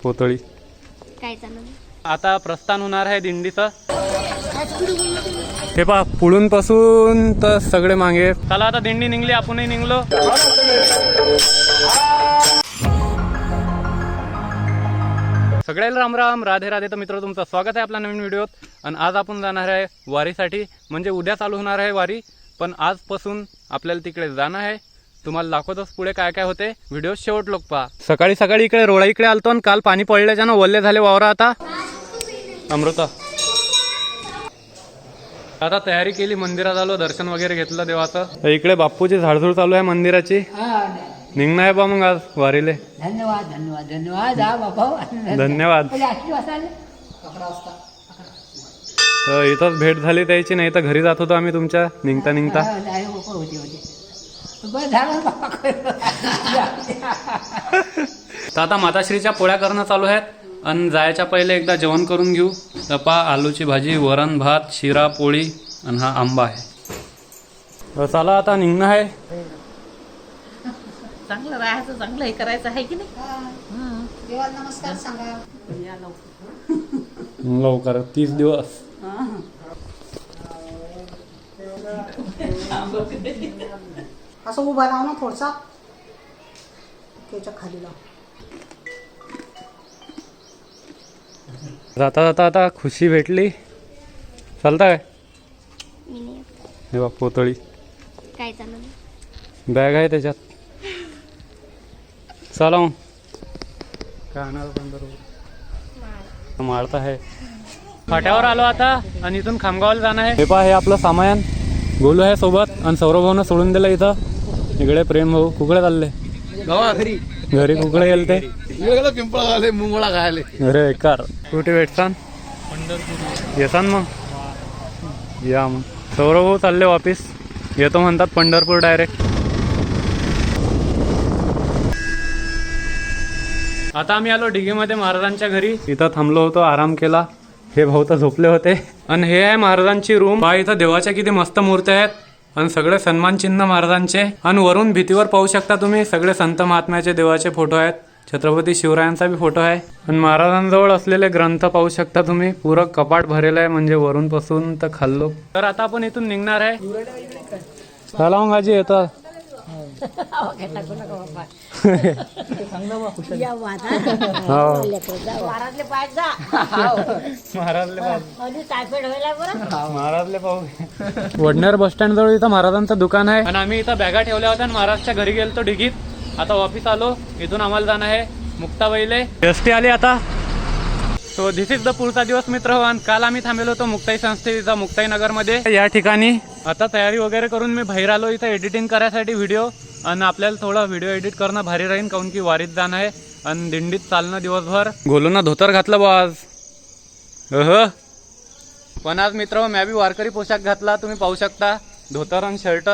पोतळी काय चालू आता प्रस्थान होणार आहे दिंडीचं. हे पहा पुढून पासून तर सगळे मागे. चला आता दिंडी निघली, आपणही निघलो. सगळ्याला राम राम, राधे राधे. तर मित्र तुमचं स्वागत आहे आपल्या नवीन व्हिडिओत. आणि आज आपण जाणार आहे वारीसाठी. म्हणजे उद्या चालू होणार आहे वारी, पण आजपासून आपल्याला तिकडे जाणं आहे. तुम्हाला दाखवतोच पुढे काय काय होते. व्हिडिओ शेवट लोक पहा. सकाळी सकाळी इकडे रोडा इकडे आलतो आणि काल पाणी पडल्याच्यानं ओल्ले झाले वावरा. आता अमृता आता तयारी केली, मंदिरात आलो, दर्शन वगैरे घेतलं देवाचं. इकडे बाप्पूची झाडझूड चालू आहे मंदिराची. निघणार आहे बा मग आज वारीले. धन्यवाद धन्यवाद धन्यवाद. हा बाबा धन्यवाद. तर इथंच भेट झाली त्याची, नाही तर घरी जात होतो आम्ही तुमच्या निघता निघता. तर आता माताश्रीच्या पोळ्या करणं चालू आहेत. आणि जायच्या पहिले एकदा जेवण करून घेऊ. तपा आलूची भाजी, वरण भात, शिरा, पोळी आणि हा आंबा आहे. चला आता निघणं आहे. चांगलं राहायचं, चांगलं हे करायचं आहे की नाही. देवाला नमस्कार सांगा. लवकर 30 दिवस. असं उभा राहा ना थोडसा, त्याच्या खाली लाव. जाता जाता आता खुशी भेटली. चालता काय? हे बा पोतळी काय चालू बॅग आहे त्याच्यात. चला मग काय आणणार माळता आहे. फाट्यावर आलो आता आणि इथून खामगावला जाणं आहे. हे पहा हे आपलं सामान. गोलू आहे सोबत आणि सौरभ भाऊनं सोडून दिलं इथं. इकडे प्रेम भाऊ कुकडे चालले. घरी कुकडे गेले ते पिंपळा खायले, मुंगळा खायले. अरे बेकार. कुठे भेटसान? पंढरपूर येसान मग या. मग सौरभ भाऊ चालले वापिस. येतो म्हणतात पंढरपूर डायरेक्ट. आता आम्ही आलो डिगीमध्ये महाराजांच्या घरी. इथं थांबलो होतो, आराम केला. हे भाऊ तर झोपले होते. आणि हे आहे महाराजांची रूम. पहा इथं देवाच्या किती मस्त मूर्त्या आहेत आणि सगळे सन्मान चिन्ह महाराजांचे. आणि वरून भीतीवर पाहू शकता तुम्ही सगळे संत महात्म्याचे देवाचे फोटो आहेत. छत्रपती शिवरायांचा बी फोटो आहे. आणि महाराजांजवळ असलेले ग्रंथ पाहू शकता तुम्ही. पुरं कपाट भरेलं आहे, म्हणजे वरून पासून तर खाल्लो. तर आता आपण इथून निघणार आहे. चला मग आजी येतं. महाराजले पाहू. वडनेर बस स्टँड जवळ इथं महाराजांचं दुकान आहे. आणि आम्ही इथं बॅगा ठेवल्या होत्या आणि महाराजच्या घरी गेलतो डिगीत. आता वापिस आलो. इथून आम्हाला जाणं आहे मुक्ताबाईले. एसटी आली आता. सो धिस इज द पुढचा दिवस मित्र. आणि काल आम्ही थांबलो होतो मुक्ताई संस्थेचा मुक्ताई नगर मध्ये या ठिकाणी. आता तयारी वगैरे करून मी बाहेर आलो इथं एडिटिंग करायसाठी व्हिडिओ. आणि आपल्याला थोडं व्हिडिओ एडिट करणं भारी राहील, काऊन की वारीत जाणं आहे आणि दिंडीत चालणं दिवसभर. गोलूंना धोतर घातलं बा आज. पण आज मित्र मी बी वारकरी पोशाख घातला. तुम्ही पाहू शकता धोतर आणि शर्ट.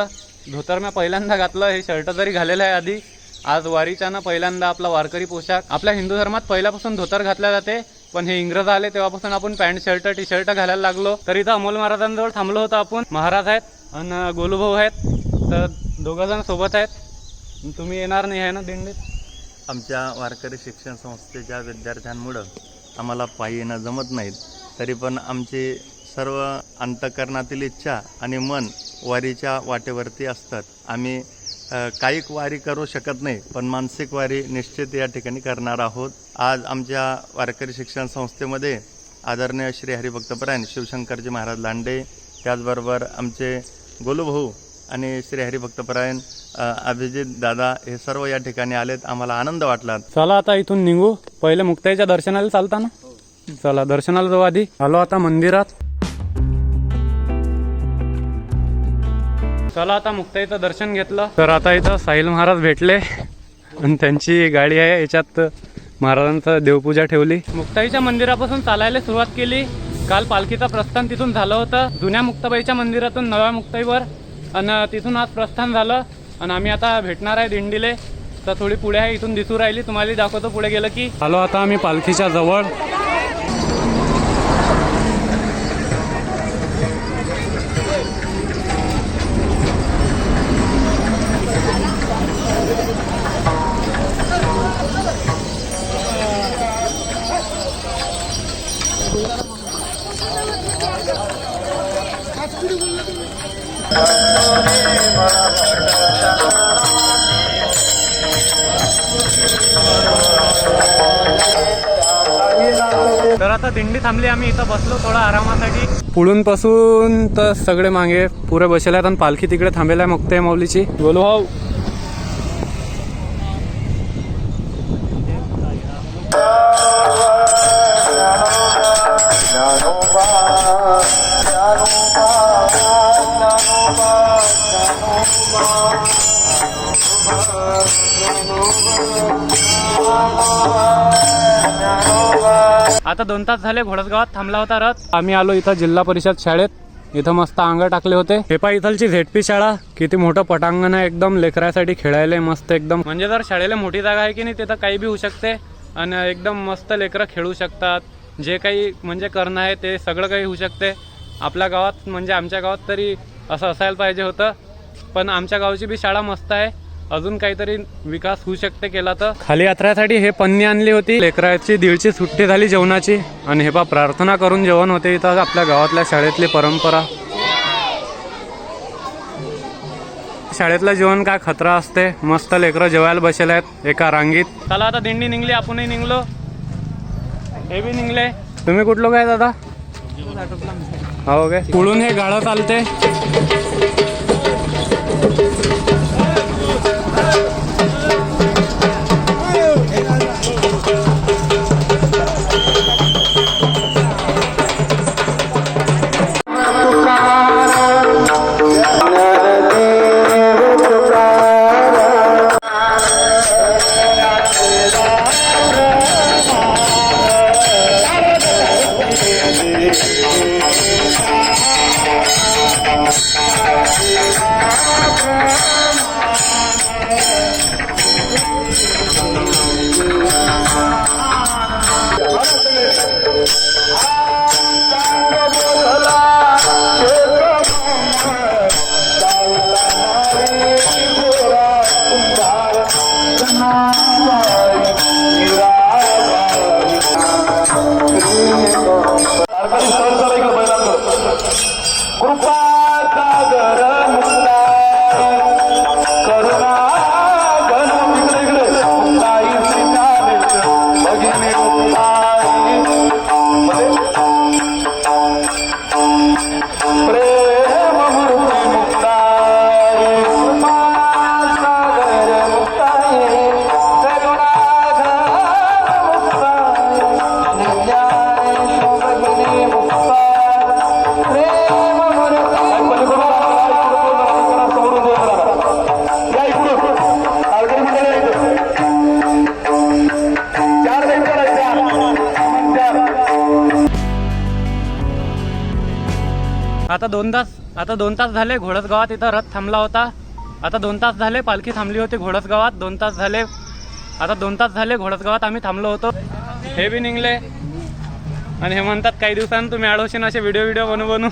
धोतर मी पहिल्यांदा घातलं. हे शर्ट जरी घालेलं आहे आधी, आज वारीच्या ना पहिल्यांदा आपला वारकरी पोशाख. आपल्या हिंदू धर्मात पहिल्यापासून धोतर घातल्या जाते, पण हे इंग्रज आले तेव्हापासून आपण पॅन्ट शर्ट टी शर्ट घालायला लागलो. तर इथं अमोल महाराजांजवळ थांबलो होतो आपण. महाराज आहेत आणि गोलूभाऊ आहेत. तर दोघं जण सोबत आहेत. तुम्ही येणार नाही आहे ना दिंडीत? आमच्या वारकरी शिक्षण संस्थेच्या विद्यार्थ्यांमुळं आम्हाला पायी येणं जमत नाहीत. तरी पण आमची सर्व अंतःकरणातील इच्छा आणि मन वारीच्या वाटेवरती असतात. आम्ही कायिक वारी करू शकत नाही, पण मानसिक वारी निश्चित या ठिकाणी करणार आहोत. आज आमच्या वारकरी शिक्षण संस्थेमध्ये आदरणीय श्री हरिभक्तपरायण शिवशंकरजी महाराज लांडे, त्याचबरोबर आमचे गोलूभाऊ आणि श्री हरिभक्तपरायण अभिजित दादा हे सर्व या ठिकाणी आलेत. आम्हाला आनंद वाटला. चला आता इथून निघू. पहिले मुक्ताईच्या दर्शनाला चालता ना. चला दर्शनाला जाऊ आधी. आलो आता मंदिरात. चला आता मुक्ताईचं दर्शन घेतलं. तर आता इथं साहिल महाराज भेटले आणि त्यांची गाडी आहे. याच्यात महाराजांचं देवपूजा ठेवली. मुक्ताईच्या मंदिरापासून चालायला सुरुवात केली. काल पालखीचं प्रस्थान तिथून झालं होतं, जुन्या मुक्ताबाईच्या मंदिरातून नव्या मुक्ताईवर. आणि तिथून आज प्रस्थान झालं. आणि आम्ही आता भेटणार आहे दिंडीले. तर थोडी पुढे आहे, इथून दिसू राहिली. तुम्हाला दाखवतो पुढे गेलं की. आलो आता आम्ही पालखीच्या जवळ. तर आता दिंडी थांबली, आम्ही इथं बसलो थोडा आरामासाठी. पुढून पासून तर सगळे मागे पुरे बसले आहेत आणि पालखी तिकडे थांबेला आहे मुक्ते माऊलीची. बोलो भाऊ. आता 2 तास झाले घोडसगावात थांबला होता रथ. आम्ही आलो इथं जिल्हा परिषद शाळेत. इथं मस्त अंग टाकले होते. हे पा इथलची झेडपी शाळा, किती मोठं पटांगण आहे, एकदम लेकरासाठी खेळायला मस्त एकदम. म्हणजे जर शाळेला मोठी जागा आहे की नाही तिथं काही बी होऊ शकते आणि एकदम मस्त लेकरं खेळू शकतात. जे काही म्हणजे करणं आहे ते सगळं काही होऊ शकते. आपल्या गावात म्हणजे आमच्या गावात तरी असं असायला पाहिजे होतं. पण आमच्या गावची बी शाळा मस्त आहे. अजून काहीतरी विकास होऊ शकते केला तर. खाली यात्रेसाठी हे पन्नी आणली होती. लेकराची 1:30ची सुट्टी झाली जेवणाची आणि हे पा प्रार्थना करून जेवण होते इथं. आपल्या गावातल्या शाळेतली परंपरा. शाळेतलं जेवण काय खतरा असते. मस्त लेकरं जेवायला बसले आहेत एका रांगीत. चला आता दिंडी निघली, आपणही निघलो, हे बी निघले. तुम्ही कुठलो काय दादा? हो काय. पुढून हे गाडं चालते. आता 2 तास झाले घोडसगावात इथं रथ थांबला होता. आता 2 तास झाले पालखी थांबली होती घोडसगावात. 2 तास झाले. आता 2 तास झाले घोडसगावात आम्ही थांबलो होतो. हे बी निघले आणि हे म्हणतात काही दिवसांनी तुम्ही अडवशीन असे व्हिडिओ बनवू.